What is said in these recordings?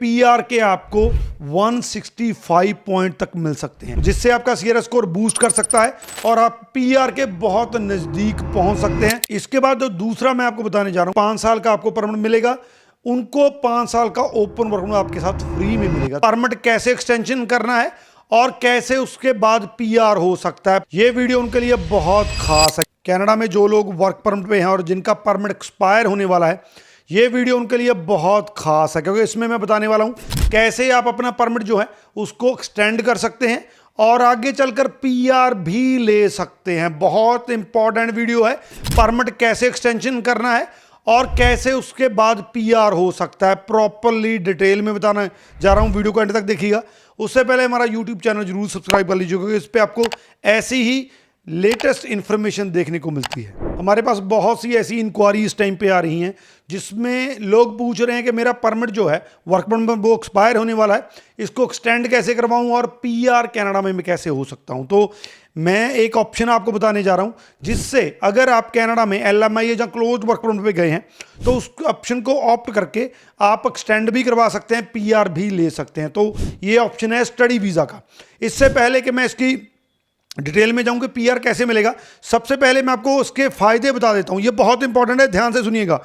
PR के आपको 165 point तक मिल सकते हैं, जिससे आपका सीआरएस स्कोर बूस्ट कर सकता है और आप पीआर के बहुत नजदीक पहुंच सकते हैं। इसके बाद जो दूसरा मैं आपको बताने जा रहा हूं, 5 साल का आपको परमिट मिलेगा। उनको 5 साल का ओपन वर्क आपके साथ फ्री में मिलेगा। परमिट कैसे एक्सटेंशन करना है और कैसे उसके बाद पीआर हो सकता है, ये वीडियो उनके लिए बहुत खास है। कनाडा में जो लोग वर्क परमिट पे हैं और जिनका परमिट एक्सपायर होने वाला है, ये वीडियो उनके लिए बहुत खास है, क्योंकि इसमें मैं बताने वाला हूं कैसे आप अपना परमिट जो है उसको एक्सटेंड कर सकते हैं और आगे चलकर पीआर भी ले सकते हैं। बहुत इंपॉर्टेंट वीडियो है। परमिट कैसे एक्सटेंशन करना है और कैसे उसके बाद पीआर हो सकता है, प्रॉपरली डिटेल में बताना जा रहा हूं। वीडियो को एंड तक देखिएगा। उससे पहले हमारा यूट्यूब चैनल जरूर सब्सक्राइब कर लीजिए, क्योंकि इस पर आपको ऐसी ही लेटेस्ट इंफॉर्मेशन देखने को मिलती है। हमारे पास बहुत सी ऐसी इंक्वायरी इस टाइम पे आ रही हैं जिसमें लोग पूछ रहे हैं कि मेरा परमिट जो है वर्क परमिट वो एक्सपायर होने वाला है, इसको एक्सटेंड कैसे करवाऊं और पीआर कनाडा में मैं कैसे हो सकता हूं। तो मैं एक ऑप्शन आपको बताने जा रहा हूं, जिससे अगर आप कनाडा में एलएमआई या क्लोज वर्क परमिट पे गए हैं तो उस ऑप्शन को ऑप्ट करके आप एक्सटेंड भी करवा सकते हैं, पीआर भी ले सकते हैं। तो ये ऑप्शन है स्टडी वीज़ा का। इससे पहले कि मैं इसकी डिटेल में जाऊं कि पीआर कैसे मिलेगा, सबसे पहले मैं आपको उसके फायदे बता देता हूं। ये बहुत इंपॉर्टेंट है, ध्यान से सुनिएगा।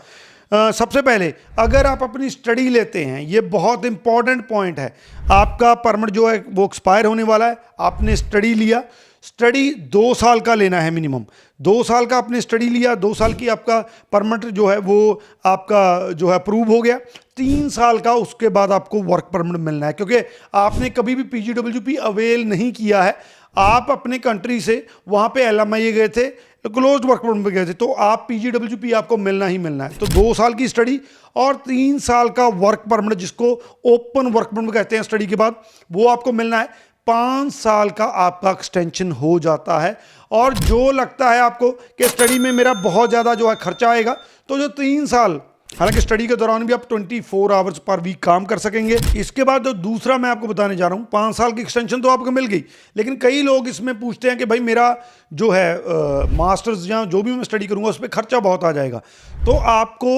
सबसे पहले अगर आप अपनी स्टडी लेते हैं, ये बहुत इंपॉर्टेंट पॉइंट है। आपका परमिट जो है वो एक्सपायर होने वाला है, आपने स्टडी लिया, स्टडी 2 साल का लेना है मिनिमम। 2 साल का आपने स्टडी लिया, 2 साल की आपका परमिट जो है वो आपका जो है अप्रूव हो गया। 3 साल का उसके बाद आपको वर्क परमिट मिलना है, क्योंकि आपने कभी भी पीजीडब्ल्यूपी अवेल नहीं किया है। आप अपने कंट्री से वहाँ पे एलएमआई गए थे, क्लोज वर्क परमिट पे गए थे, तो आप पीजीडब्ल्यूपी आपको मिलना ही मिलना है। तो 2 साल की स्टडी और 3 साल का वर्क परमिट, जिसको ओपन वर्क परमिट कहते हैं स्टडी के बाद, वो आपको मिलना है। 5 साल का आपका एक्सटेंशन हो जाता है। और जो लगता है आपको कि स्टडी में मेरा बहुत ज़्यादा जो है खर्चा आएगा, तो जो 3 साल, हालांकि स्टडी के दौरान भी आप 24 आवर्स पर वीक काम कर सकेंगे। इसके बाद जो दूसरा मैं आपको बताने जा रहा हूं, 5 साल की एक्सटेंशन तो आपको मिल गई, लेकिन कई लोग इसमें पूछते हैं कि भाई मेरा जो है मास्टर्स या जो भी मैं स्टडी करूंगा उस पर खर्चा बहुत आ जाएगा। तो आपको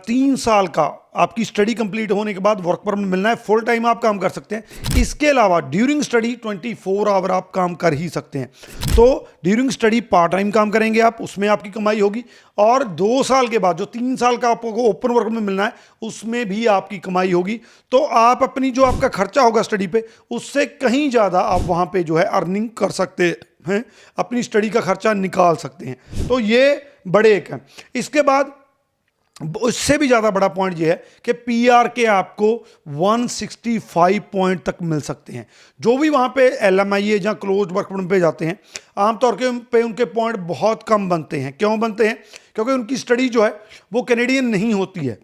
3 साल का आपकी स्टडी कंप्लीट होने के बाद वर्क परमिट मिलना है। फुल टाइम आप काम कर सकते हैं। इसके अलावा ड्यूरिंग स्टडी 24 आवर आप काम कर ही सकते हैं। तो ड्यूरिंग स्टडी पार्ट टाइम काम करेंगे आप, उसमें आपकी कमाई होगी। और 2 साल के बाद जो 3 साल का आपको ओपन वर्क में मिलना है, उसमें भी आपकी कमाई होगी। तो आप अपनी जो आपका खर्चा होगा स्टडी पे, उससे कहीं ज़्यादा आप वहाँ पे जो है अर्निंग कर सकते हैं, अपनी स्टडी का खर्चा निकाल सकते हैं। तो ये बड़े एक हैं। इसके बाद उससे भी ज़्यादा बड़ा पॉइंट ये है कि पीआर के आपको 165 पॉइंट तक मिल सकते हैं। जो भी वहाँ पे एलएमआई या क्लोज वर्क परमिट पे जाते हैं, आमतौर के पे उनके पॉइंट बहुत कम बनते हैं। क्यों बनते हैं? क्योंकि उनकी स्टडी जो है वो कैनेडियन नहीं होती है।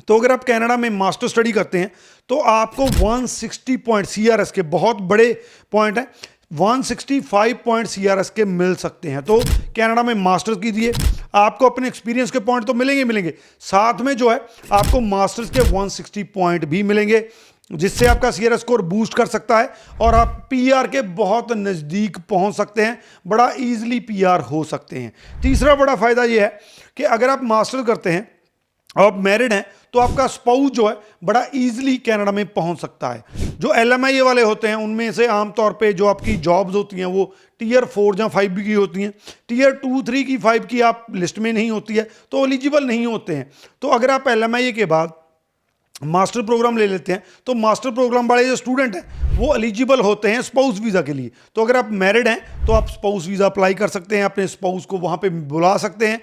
तो अगर आप कनाडा में मास्टर स्टडी करते हैं तो आपको 160 पॉइंट सीआरएस के, बहुत बड़े पॉइंट हैं, 165 पॉइंट सीआरएस के मिल सकते हैं। तो कनाडा में मास्टर्स कीजिए, आपको अपने एक्सपीरियंस के पॉइंट तो मिलेंगे, साथ में जो है आपको मास्टर्स के 160 पॉइंट भी मिलेंगे, जिससे आपका सीआरएस स्कोर बूस्ट कर सकता है और आप पीआर के बहुत नज़दीक पहुंच सकते हैं। बड़ा इजीली पीआर हो सकते हैं। तीसरा बड़ा फायदा यह है कि अगर आप मास्टर्स करते हैं और आप मैरिड हैं, तो आपका स्पाउस जो है बड़ा इजीली कनाडा में पहुंच सकता है। जो एलएमआई वाले होते हैं उनमें से आमतौर पे जो आपकी जॉब्स होती हैं वो टियर 4 या 5 की होती हैं। टियर 2, 3 की, 5 की आप लिस्ट में नहीं होती है, तो एलिजिबल नहीं होते हैं। तो अगर आप एलएमआई के बाद मास्टर प्रोग्राम ले लेते हैं, तो मास्टर प्रोग्राम वाले जो स्टूडेंट हैं वो एलिजिबल होते हैं स्पाउस वीज़ा के लिए। तो अगर आप मैरिड हैं तो आप स्पाउस वीज़ा अप्लाई कर सकते हैं, अपने स्पाउस को वहाँ पे बुला सकते हैं।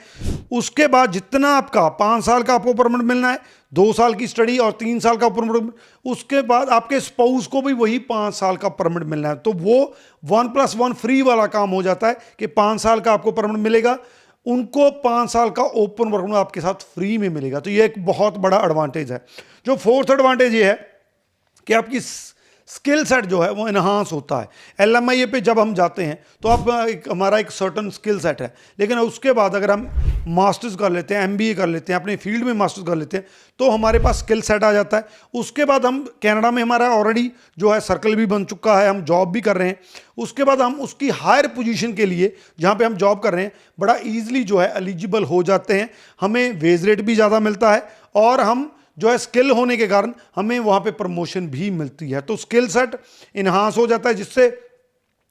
उसके बाद जितना आपका 5 साल का आपको परमिट मिलना है, 2 साल की स्टडी और 3 साल का परमिट, उसके बाद आपके स्पाउस को भी वही 5 साल का परमिट मिलना है। तो वो 1+1 फ्री वाला काम हो जाता है कि 5 साल का आपको परमिट मिलेगा, उनको 5 साल का ओपन वर्क आपके साथ फ्री में मिलेगा। तो ये एक बहुत बड़ा एडवांटेज है। जो 4th एडवांटेज ये है कि आपकी स्किल सेट जो है वो इन्हांस होता है। एलएमआई पे जब हम जाते हैं तो हमारा एक सर्टन स्किल सेट है, लेकिन उसके बाद अगर हम मास्टर्स कर लेते हैं, एमबीए कर लेते हैं, अपने फील्ड में मास्टर्स कर लेते हैं, तो हमारे पास स्किल सेट आ जाता है। उसके बाद हम कनाडा में हमारा ऑलरेडी जो है सर्कल भी बन चुका है, हम जॉब भी कर रहे हैं। उसके बाद हम उसकी हायर पोजीशन के लिए जहाँ पे हम जॉब कर रहे हैं बड़ा ईजिली जो है एलिजिबल हो जाते हैं। हमें वेज रेट भी ज़्यादा मिलता है और हम जो है स्किल होने के कारण हमें वहाँ पे प्रमोशन भी मिलती है। तो स्किल सेट इन्हांस हो जाता है, जिससे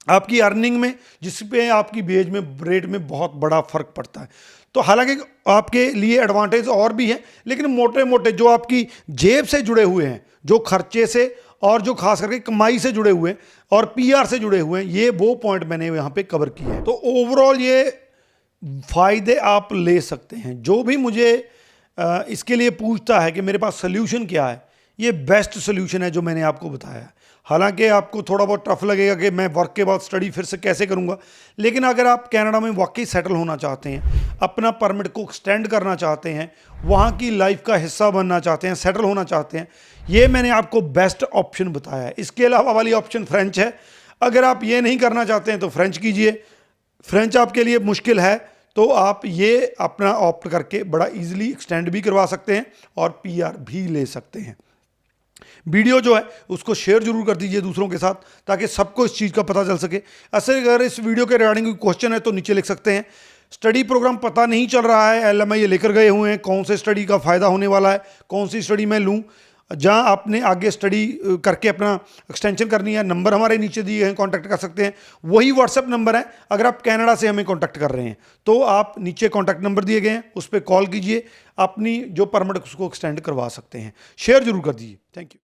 आपकी अर्निंग में, जिस पे आपकी बेज में, रेट में बहुत बड़ा फर्क पड़ता है। तो हालांकि आपके लिए एडवांटेज और भी हैं, लेकिन मोटे मोटे जो आपकी जेब से जुड़े हुए हैं, जो खर्चे से और जो खास करके कमाई से जुड़े हुए हैं और पीआर से जुड़े हुए हैं, ये वो पॉइंट मैंने यहाँ पे कवर किए हैं। तो ओवरऑल ये फायदे आप ले सकते हैं। जो भी मुझे इसके लिए पूछता है कि मेरे पास सोल्यूशन क्या है, ये बेस्ट सोल्यूशन है जो मैंने आपको बताया है। हालांकि आपको थोड़ा बहुत टफ लगेगा कि मैं वर्क के बाद स्टडी फिर से कैसे करूंगा, लेकिन अगर आप कनाडा में वाकई सेटल होना चाहते हैं, अपना परमिट को एक्सटेंड करना चाहते हैं, वहाँ की लाइफ का हिस्सा बनना चाहते हैं, सेटल होना चाहते हैं, ये मैंने आपको बेस्ट ऑप्शन बताया है। इसके अलावा वाली ऑप्शन फ्रेंच है। अगर आप ये नहीं करना चाहते हैं तो फ्रेंच कीजिए। फ्रेंच आपके लिए मुश्किल है तो आप ये अपना ऑप्ट करके बड़ा इजीली एक्सटेंड भी करवा सकते हैं और पीआर भी ले सकते हैं। वीडियो जो है उसको शेयर जरूर कर दीजिए दूसरों के साथ, ताकि सबको इस चीज़ का पता चल सके। ऐसे अगर इस वीडियो के रिगार्डिंग कोई क्वेश्चन है तो नीचे लिख सकते हैं। स्टडी प्रोग्राम पता नहीं चल रहा है, एलएमआई ये लेकर गए हुए हैं, कौन से स्टडी का फ़ायदा होने वाला है, कौन सी स्टडी मैं लूँ, जहाँ आपने आगे स्टडी करके अपना एक्सटेंशन करनी है, नंबर हमारे नीचे दिए हैं, कांटेक्ट कर सकते हैं। वही व्हाट्सएप नंबर है। अगर आप कनाडा से हमें कांटेक्ट कर रहे हैं तो आप नीचे कांटेक्ट नंबर दिए गए हैं, उस पर कॉल कीजिए, अपनी जो परमिट उसको एक्सटेंड करवा सकते हैं। शेयर जरूर कर दीजिए। Thank you.